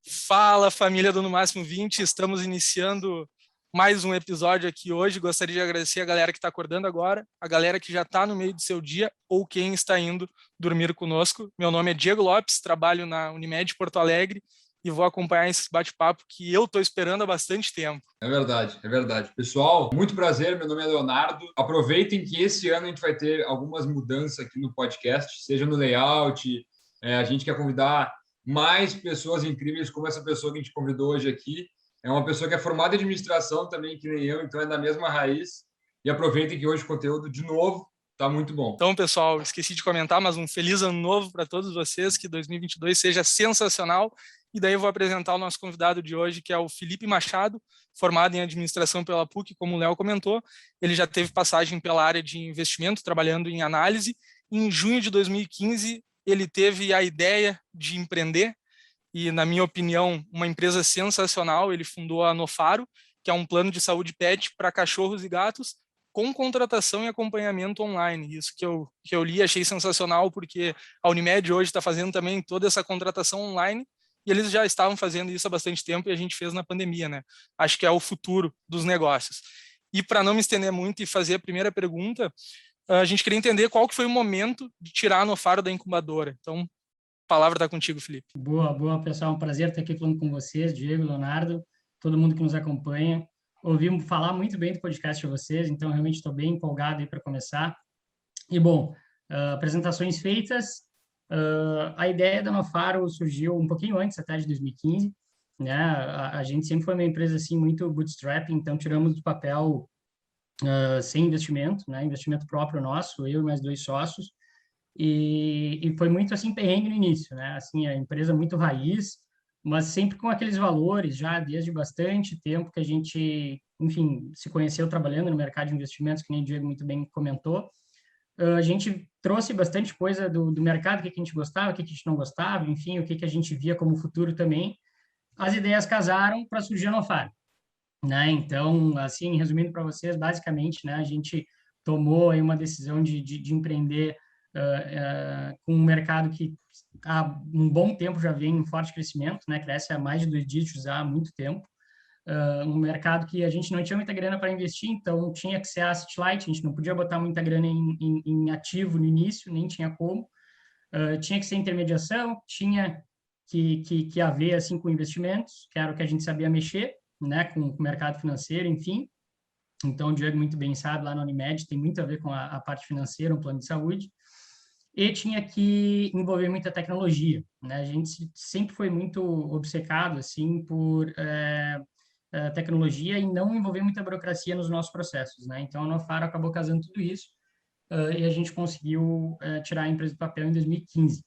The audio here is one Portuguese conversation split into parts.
Fala, família do No Máximo 20, estamos iniciando mais um episódio aqui hoje. Gostaria de agradecer a galera que está acordando agora, a galera que já está no meio do seu dia ou quem está indo dormir conosco. Meu nome é Diego Lopes, trabalho na Unimed Porto Alegre e vou acompanhar esse bate-papo que eu estou esperando há bastante tempo. É verdade, é verdade. Pessoal, muito prazer, meu nome é Leonardo. Aproveitem que esse ano a gente vai ter algumas mudanças aqui no podcast, seja no layout, a gente quer convidar mais pessoas incríveis como essa pessoa que a gente convidou hoje aqui. É uma pessoa que é formada em administração também, que nem eu, então é da mesma raiz. E aproveitem que hoje o conteúdo, de novo, está muito bom. Então, pessoal, esqueci de comentar, mas um feliz ano novo para todos vocês, que 2022 seja sensacional. E daí eu vou apresentar o nosso convidado de hoje, que é o Felipe Machado, formado em administração pela PUC, como o Léo comentou. Ele já teve passagem pela área de investimento, trabalhando em análise. Em junho de 2015, ele teve a ideia de empreender e, na minha opinião, uma empresa sensacional. Ele fundou a Nofaro, que é um plano de saúde pet para cachorros e gatos, com contratação e acompanhamento online. Isso que eu li, achei sensacional, porque a Unimed hoje está fazendo também toda essa contratação online, e eles já estavam fazendo isso há bastante tempo, e a gente fez na pandemia, né? Acho que é o futuro dos negócios. E para não me estender muito e fazer a primeira pergunta, a gente queria entender qual que foi o momento de tirar a Nofaro da incubadora. Então, a palavra está contigo, Felipe. Boa, pessoal. Um prazer estar aqui falando com vocês, Diego, Leonardo, todo mundo que nos acompanha. Ouvimos falar muito bem do podcast de vocês, então realmente estou bem empolgado aí para começar. E, bom, apresentações feitas, a ideia da Nofaro surgiu um pouquinho antes, até de 2015, né? A gente sempre foi uma empresa, assim, muito bootstrap, então tiramos do papel sem investimento, né? Investimento próprio nosso, eu e mais 2 sócios, e foi muito, assim, perrengue no início, né? Assim, a empresa muito raiz, mas sempre com aqueles valores já desde bastante tempo que a gente, enfim, se conheceu trabalhando no mercado de investimentos, que nem o Diego muito bem comentou. A gente trouxe bastante coisa do mercado, o que a gente gostava, o que a gente não gostava, enfim, o que a gente via como futuro também. As ideias casaram para surgir a Nofaro, né? Então, assim, resumindo para vocês, basicamente, né, a gente tomou aí uma decisão de empreender com um mercado que há um bom tempo já vem em forte crescimento, né? Cresce a mais de 2 dígitos há muito tempo. Um mercado que a gente não tinha muita grana para investir, então tinha que ser asset light, a gente não podia botar muita grana em ativo no início, nem tinha como. Tinha que ser intermediação, tinha que haver assim com investimentos, que era o que a gente sabia mexer, né, com o mercado financeiro, enfim. Então, o Diego muito bem sabe, lá na Unimed tem muito a ver com a parte financeira, um plano de saúde. E tinha que envolver muita tecnologia, né? A gente sempre foi muito obcecado, assim, por tecnologia e não envolver muita burocracia nos nossos processos, né? Então, a Nofaro acabou casando tudo isso e a gente conseguiu tirar a empresa do papel em 2015.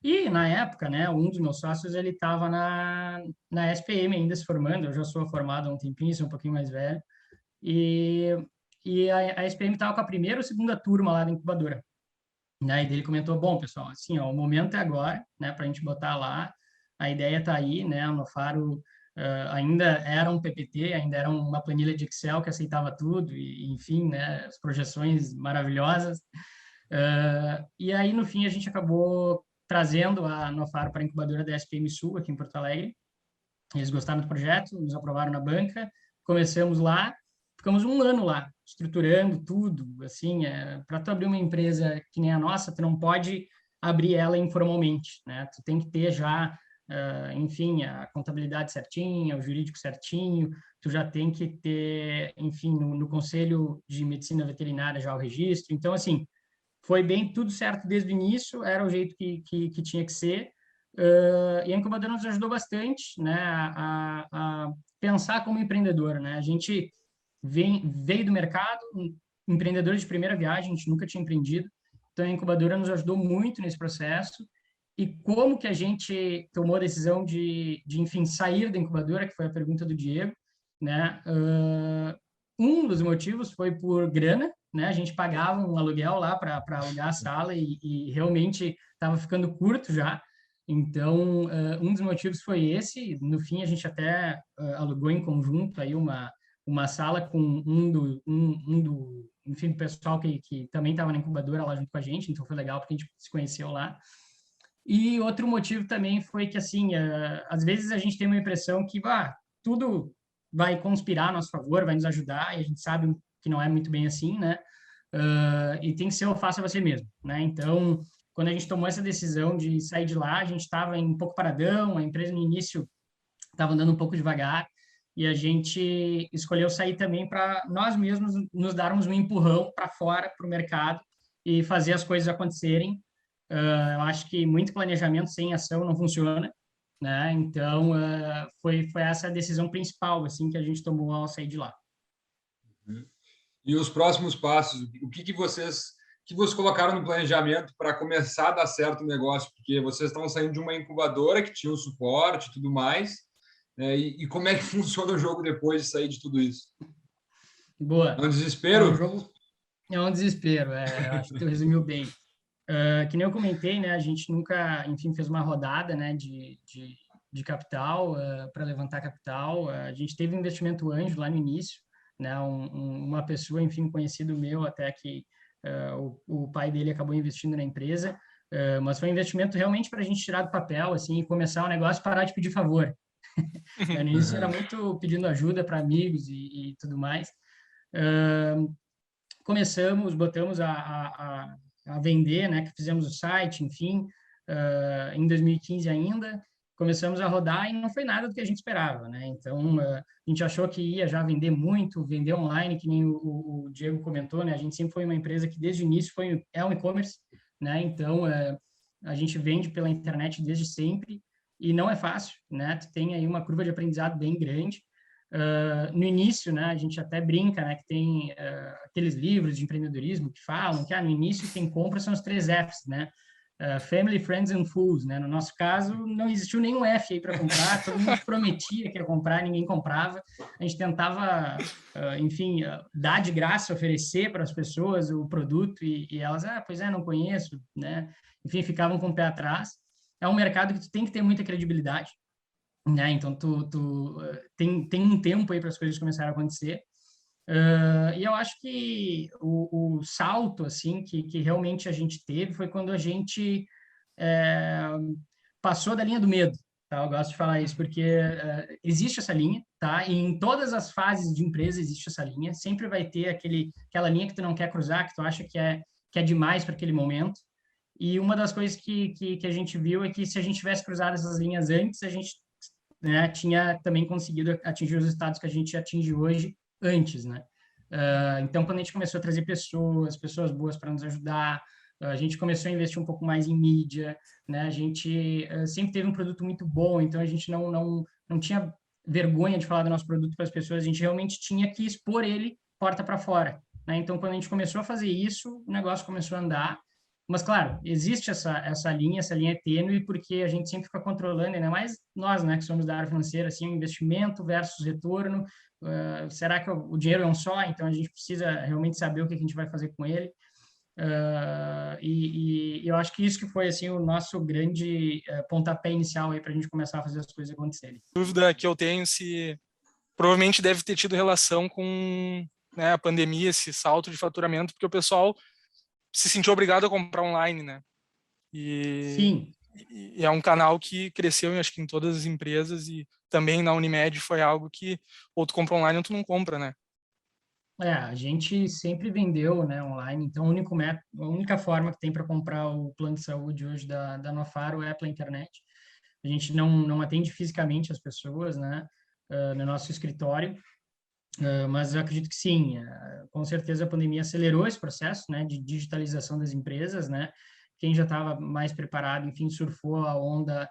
E, na época, né, um dos meus sócios, ele estava na SPM ainda se formando, eu já sou formado há um tempinho, sou um pouquinho mais velho, e a SPM estava com a primeira ou segunda turma lá da incubadora, né, e ele comentou, bom, pessoal, assim, ó, o momento é agora, né, para a gente botar lá, a ideia está aí, né, a Nofaro ainda era um PPT, ainda era uma planilha de Excel que aceitava tudo, e enfim, né, as projeções maravilhosas, e aí, no fim, a gente acabou trazendo a Nofaro para a incubadora da SPM Sul, aqui em Porto Alegre. Eles gostaram do projeto, nos aprovaram na banca, começamos lá, ficamos um ano lá, estruturando tudo, assim, para tu abrir uma empresa que nem a nossa, tu não pode abrir ela informalmente, né? Tu tem que ter já, enfim, a contabilidade certinha, o jurídico certinho, tu já tem que ter, enfim, no Conselho de Medicina Veterinária já o registro. Então, assim, foi bem tudo certo desde o início, era o jeito que tinha que ser, e a incubadora nos ajudou bastante, né, a pensar como empreendedor, né? A gente veio do mercado, empreendedor de primeira viagem, a gente nunca tinha empreendido, então a incubadora nos ajudou muito nesse processo. E como que a gente tomou a decisão enfim, sair da incubadora, que foi a pergunta do Diego, né? Um dos motivos foi por grana, né? A gente pagava um aluguel lá para alugar a sala e realmente estava ficando curto já. Então, um dos motivos foi esse. No fim, a gente até alugou em conjunto aí uma uma sala com enfim, do pessoal que também estava na incubadora lá junto com a gente, então foi legal porque a gente se conheceu lá. E outro motivo também foi que, assim, às vezes a gente tem uma impressão que tudo vai conspirar a nosso favor, vai nos ajudar, e a gente sabe que não é muito bem assim, né? E tem que ser o faça você mesmo, né? Então, quando a gente tomou essa decisão de sair de lá, a gente estava um pouco paradão, a empresa no início estava andando um pouco devagar, e a gente escolheu sair também para nós mesmos nos darmos um empurrão para fora, para o mercado, e fazer as coisas acontecerem. Eu acho que muito planejamento sem ação não funciona, né? Então, foi essa a decisão principal, assim, que a gente tomou ao sair de lá. E os próximos passos, o que vocês colocaram no planejamento para começar a dar certo o negócio? Porque vocês estavam saindo de uma incubadora que tinha o suporte e tudo mais, né? E como é que funciona o jogo depois de sair de tudo isso? Boa. É um desespero? O jogo é um desespero, eu acho que tu resumiu bem. Que nem eu comentei, né, a gente nunca, enfim, fez uma rodada, né, de capital, para levantar capital. A gente teve um investimento anjo lá no início, né, uma pessoa, enfim, conhecido meu, até que o pai dele acabou investindo na empresa, mas foi um investimento realmente para a gente tirar do papel, assim, e começar o negócio e parar de pedir favor. No início era muito pedindo ajuda para amigos e tudo mais. Botamos a vender, né, que fizemos o site, enfim, em 2015 ainda, começamos a rodar e não foi nada do que a gente esperava, né? Então, a gente achou que ia já vender muito, vender online, que nem o Diego comentou, né? A gente sempre foi uma empresa que desde o início é um e-commerce, né? Então, a gente vende pela internet desde sempre e não é fácil, né? Tu tem aí uma curva de aprendizado bem grande. No início, né, a gente até brinca, né, que tem aqueles livros de empreendedorismo que falam que no início quem compra são os 3 Fs, né? Family, Friends and Fools, né? No nosso caso, não existiu nenhum F aí para comprar, todo mundo prometia que ia comprar, ninguém comprava. A gente tentava, enfim, dar de graça, oferecer para as pessoas o produto e elas, pois não conheço, né? Enfim, ficavam com o pé atrás. É um mercado que tu tem que ter muita credibilidade, né? Então, tem um tempo aí para as coisas começarem a acontecer. E eu acho que o salto, assim, que realmente a gente teve foi quando a gente passou da linha do medo, tá? Eu gosto de falar isso porque existe essa linha, tá? E em todas as fases de empresa existe essa linha. Sempre vai ter aquela linha que tu não quer cruzar, que tu acha que é demais para aquele momento. E uma das coisas que a gente viu é que se a gente tivesse cruzado essas linhas antes, a gente, né, tinha também conseguido atingir os resultados que a gente atinge hoje antes, né? Então, quando a gente começou a trazer pessoas boas para nos ajudar, a gente começou a investir um pouco mais em mídia, né? A gente sempre teve um produto muito bom, então a gente não tinha vergonha de falar do nosso produto para as pessoas, a gente realmente tinha que expor ele porta para fora, né? Então, quando a gente começou a fazer isso, o negócio começou a andar. Mas, claro, existe essa linha é tênue, porque a gente sempre fica controlando, ainda mais nós, né, que somos da área financeira, assim, investimento versus retorno. Será que o dinheiro é um só? Então, a gente precisa realmente saber o que a gente vai fazer com ele. E eu acho que isso que foi, assim, o nosso grande pontapé inicial aí para a gente começar a fazer as coisas acontecerem. A dúvida que eu tenho se provavelmente deve ter tido relação com, né, a pandemia, esse salto de faturamento, porque o pessoal se sentiu obrigado a comprar online, né? Sim. E é um canal que cresceu, acho que em todas as empresas, e também na Unimed foi algo que ou tu compra online ou tu não compra, né? A gente sempre vendeu, né, online, então a única forma que tem para comprar o plano de saúde hoje da Nofaro é pela internet. A gente não atende fisicamente as pessoas, né, no nosso escritório, mas eu acredito que sim, com certeza a pandemia acelerou esse processo, né, de digitalização das empresas, né. Quem já estava mais preparado, enfim, surfou a onda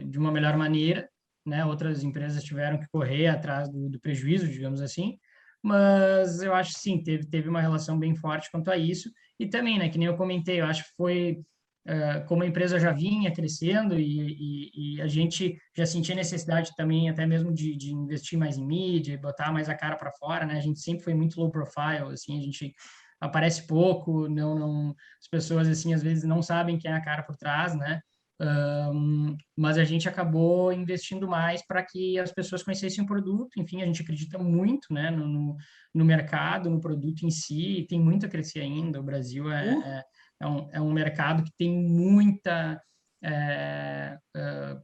de uma melhor maneira, né. Outras empresas tiveram que correr atrás do prejuízo, digamos assim, mas eu acho que sim, teve uma relação bem forte quanto a isso. E também, né, que nem eu comentei, eu acho que foi como a empresa já vinha crescendo e a gente já sentia necessidade também até mesmo de investir mais em mídia, botar mais a cara para fora, né? A gente sempre foi muito low profile, assim, a gente aparece pouco, as pessoas assim às vezes não sabem quem é a cara por trás, né? mas a gente acabou investindo mais para que as pessoas conhecessem o produto. Enfim, a gente acredita muito, né, no mercado, no produto em si, e tem muito a crescer ainda. O Brasil é um mercado que tem muita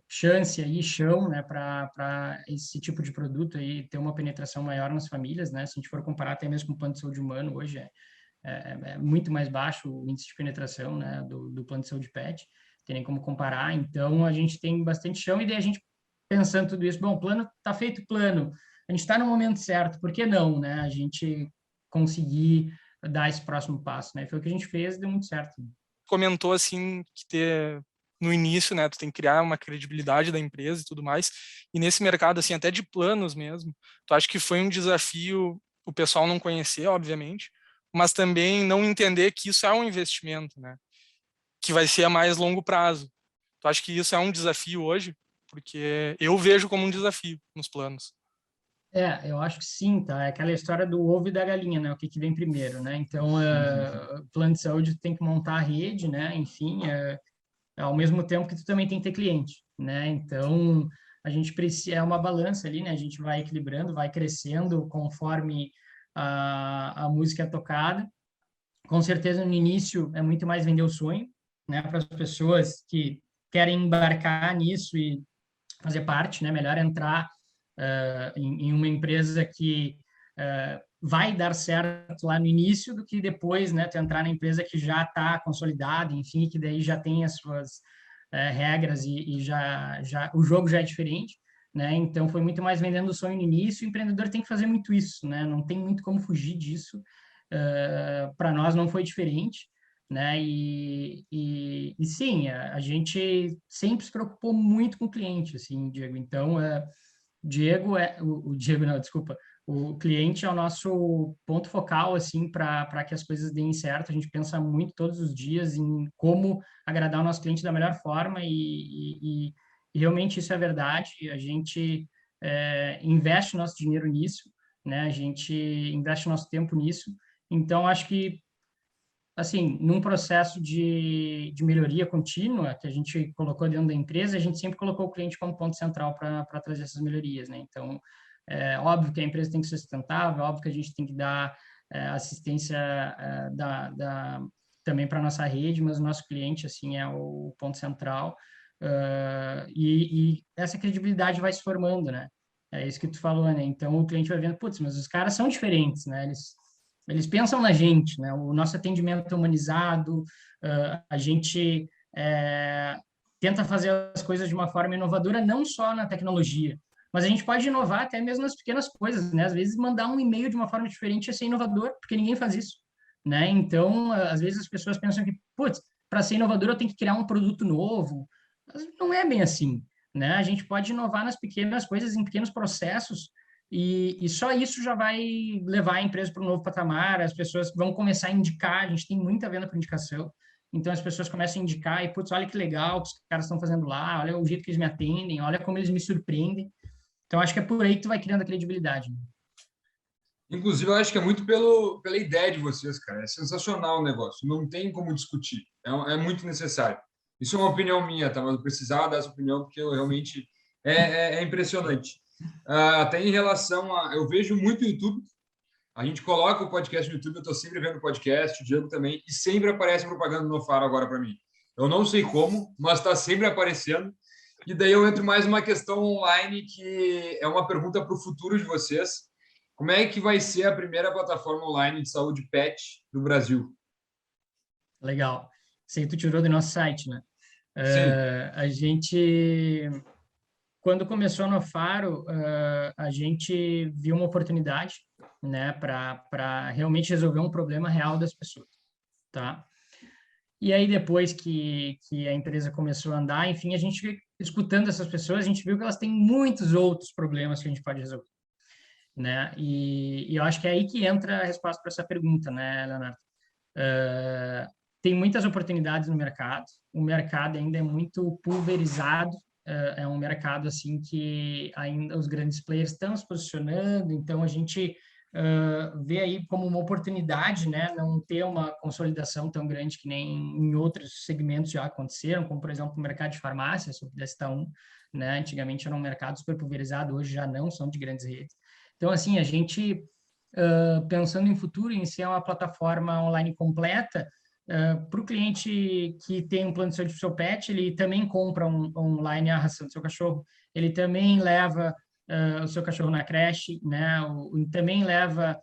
chance aí, chão, né, para esse tipo de produto aí ter uma penetração maior nas famílias, né? Se a gente for comparar até mesmo com o plano de saúde humano, hoje é muito mais baixo o índice de penetração, né, do plano de saúde PET, tem nem como comparar. Então a gente tem bastante chão, e daí a gente pensando tudo isso, bom, o plano está feito, plano, a gente está no momento certo, por que não, né, a gente conseguir dar esse próximo passo, né? Foi o que a gente fez, deu muito certo. Comentou assim que no início, né, tu tem que criar uma credibilidade da empresa e tudo mais. E nesse mercado assim, até de planos mesmo, tu acha que foi um desafio o pessoal não conhecer, obviamente, mas também não entender que isso é um investimento, né? Que vai ser a mais longo prazo. Tu acha que isso é um desafio hoje? Porque eu vejo como um desafio nos planos. Eu acho que sim, tá? É aquela história do ovo e da galinha, né? O que vem primeiro, né? Então, o plano de saúde tem que montar a rede, né? Enfim, ao mesmo tempo que tu também tem que ter cliente, né? Então, a gente precisa, é uma balança ali, né? A gente vai equilibrando, vai crescendo conforme a música é tocada. Com certeza, no início, é muito mais vender o sonho, né? Para as pessoas que querem embarcar nisso e fazer parte, né? Melhor entrar em uma empresa que vai dar certo lá no início do que depois, né? Tu entrar na empresa que já está consolidada, enfim, que daí já tem as suas regras e já o jogo já é diferente, né? Então foi muito mais vendendo o sonho no início. O empreendedor tem que fazer muito isso, né? Não tem muito como fugir disso. Para nós não foi diferente, né? E sim, a gente sempre se preocupou muito com o cliente, assim, Diego. Então, o Diego não, desculpa, o cliente é o nosso ponto focal, assim, para que as coisas deem certo. A gente pensa muito todos os dias em como agradar o nosso cliente da melhor forma e realmente isso é verdade. A gente investe nosso dinheiro nisso, né? A gente investe nosso tempo nisso. Então, acho que assim, num processo de melhoria contínua que a gente colocou dentro da empresa, a gente sempre colocou o cliente como ponto central para trazer essas melhorias, né? Então, é óbvio que a empresa tem que ser sustentável, é óbvio que a gente tem que dar assistência também para a nossa rede, mas o nosso cliente, assim, é o ponto central. E essa credibilidade vai se formando, né? É isso que tu falou, né? Então, o cliente vai vendo, putz, mas os caras são diferentes, né? Eles pensam na gente, né? O nosso atendimento é humanizado, a gente tenta fazer as coisas de uma forma inovadora, não só na tecnologia, mas a gente pode inovar até mesmo nas pequenas coisas, né? Às vezes mandar um e-mail de uma forma diferente é ser inovador, porque ninguém faz isso, né? Então, às vezes as pessoas pensam que, putz, para ser inovador eu tenho que criar um produto novo, mas não é bem assim, né? A gente pode inovar nas pequenas coisas, em pequenos processos, e só isso já vai levar a empresa para um novo patamar, as pessoas vão começar a indicar, a gente tem muita venda por indicação, então as pessoas começam a indicar e, putz, olha que legal que os caras estão fazendo lá, olha o jeito que eles me atendem, olha como eles me surpreendem. Então acho que é por aí que tu vai criando a credibilidade. Inclusive, eu acho que é muito pela ideia de vocês, cara. É sensacional o negócio. Não tem como discutir. É muito necessário. Isso é uma opinião minha, tá? Mas eu precisava dessa opinião porque eu realmente é impressionante. Até em relação a... Eu vejo muito YouTube. A gente coloca o podcast no YouTube. Eu estou sempre vendo o podcast, o Diego também. E sempre aparece propaganda no Faro agora para mim. Eu não sei como, mas está sempre aparecendo. E daí eu entro mais uma questão online que é uma pergunta para o futuro de vocês. Como é que vai ser a primeira plataforma online de saúde pet do Brasil? Legal. Isso aí tu tirou do nosso site, né? Sim. A gente, quando começou no Faro, a gente viu uma oportunidade, né, para realmente resolver um problema real das pessoas, tá? E aí, depois que a empresa começou a andar, enfim, a gente, escutando essas pessoas, a gente viu que elas têm muitos outros problemas que a gente pode resolver, né? E eu acho que é aí que entra a resposta para essa pergunta, né, Leonardo? Uh, Tem muitas oportunidades no mercado, o mercado ainda é muito pulverizado, é um mercado, assim, que ainda os grandes players estão se posicionando, então a gente vê aí como uma oportunidade, né, não ter uma consolidação tão grande que nem em outros segmentos já aconteceram, como, por exemplo, o mercado de farmácia, se eu pudesse citar um, né, antigamente era um mercado super pulverizado, hoje já não, são de grandes redes. Então, assim, a gente, pensando em futuro, em ser uma plataforma online completa, para o cliente que tem um plano de saúde para o seu pet, ele também compra online a ração do seu cachorro, ele também leva o seu cachorro na creche, né? Também leva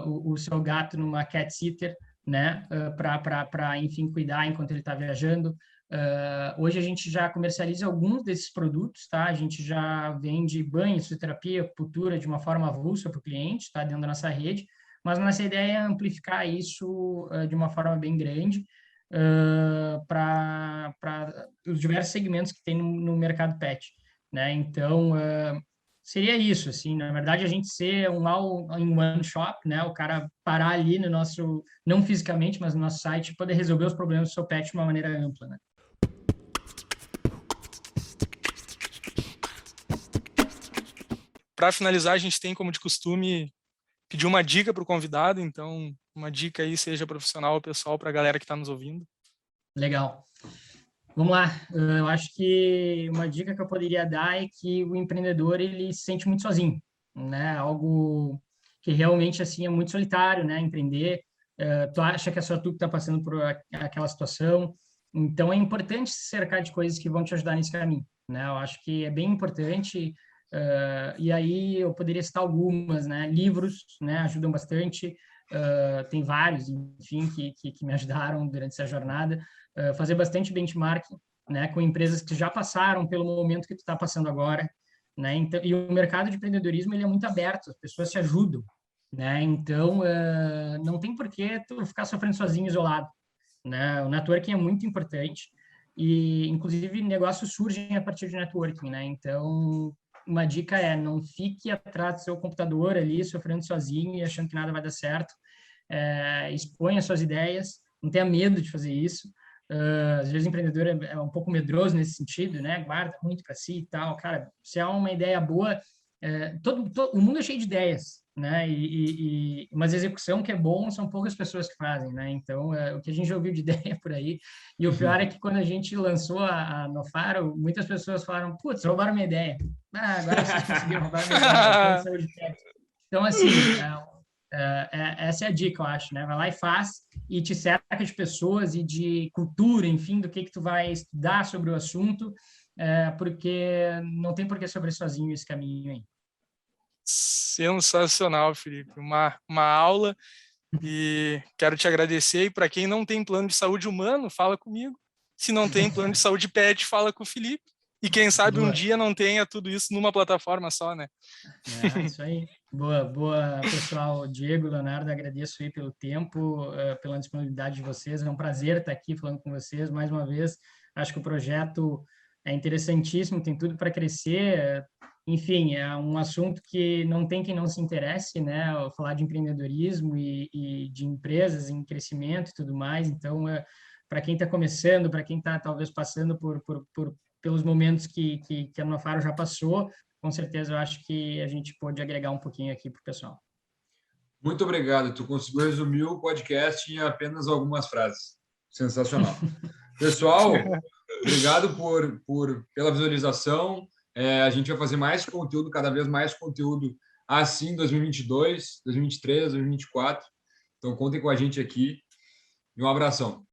o seu gato numa cat sitter, né? Para, enfim, cuidar enquanto ele está viajando. Hoje a gente já comercializa alguns desses produtos, tá? A gente já vende banho, fisioterapia, acupuntura de uma forma avulsa para o cliente, tá? Dentro da nossa rede, mas nossa ideia é amplificar isso de uma forma bem grande para os diversos segmentos que tem no mercado pet, né? Então, seria isso, assim, na verdade a gente ser um all-in-one shop, né? O cara parar ali no nosso, não fisicamente, mas no nosso site, poder resolver os problemas do seu pet de uma maneira ampla, né? Para finalizar, a gente tem, como de costume, pedir uma dica para o convidado, então uma dica aí, seja profissional ou pessoal, para a galera que está nos ouvindo. Legal. Vamos lá. Eu acho que uma dica que eu poderia dar é que o empreendedor ele se sente muito sozinho, né? Algo que realmente assim é muito solitário, né? Empreender. Tu acha que é só tu que está passando por aquela situação? Então é importante se cercar de coisas que vão te ajudar nesse caminho, né? Eu acho que é bem importante. E aí eu poderia citar algumas, né? Livros, né? Ajudam bastante. Tem vários, enfim, que me ajudaram durante essa jornada. Fazer bastante benchmarking, né? Com empresas que já passaram pelo momento que tu está passando agora, né? Então, e o mercado de empreendedorismo ele é muito aberto, as pessoas se ajudam, né? Então, não tem por que tu ficar sofrendo sozinho, isolado, né? O networking é muito importante e, inclusive, negócios surgem a partir de networking, né? Então, uma dica é não fique atrás do seu computador ali, sofrendo sozinho e achando que nada vai dar certo. Exponha suas ideias, não tenha medo de fazer isso. Às vezes o empreendedor é um pouco medroso nesse sentido, né? Guarda muito para si e tal. Cara, se é uma ideia boa, o mundo é cheio de ideias, né? Mas a execução que é bom são poucas pessoas que fazem, né? Então, o que a gente já ouviu de ideia por aí. E o pior é que quando a gente lançou a Nofaro, muitas pessoas falaram, putz, roubaram minha ideia. Agora vocês conseguiram roubar minha ideia. Então, assim, essa é a dica, eu acho, né? Vai lá e faz e te cerca de pessoas e de cultura, enfim, do que tu vai estudar sobre o assunto, porque não tem por que sobrer sozinho esse caminho aí. Sensacional, Felipe. Uma aula e quero te agradecer. E para quem não tem plano de saúde humano, fala comigo. Se não tem plano de saúde pet, fala com o Felipe. E quem sabe um dia não tenha tudo isso numa plataforma só, né? Isso aí. Boa, pessoal. Diego, Leonardo, agradeço aí pelo tempo, pela disponibilidade de vocês. É um prazer estar aqui falando com vocês mais uma vez. Acho que o projeto é interessantíssimo, tem tudo para crescer. Enfim, é um assunto que não tem quem não se interesse, né? Falar de empreendedorismo e de empresas em crescimento e tudo mais. Então, para quem está começando, para quem está talvez passando pelos momentos que a Nofaro já passou, com certeza eu acho que a gente pode agregar um pouquinho aqui para o pessoal. Muito obrigado. Tu conseguiu resumir o podcast em apenas algumas frases. Sensacional. Pessoal, obrigado pela visualização. A gente vai fazer mais conteúdo, cada vez mais conteúdo assim em 2022, 2023, 2024. Então, contem com a gente aqui. E um abração.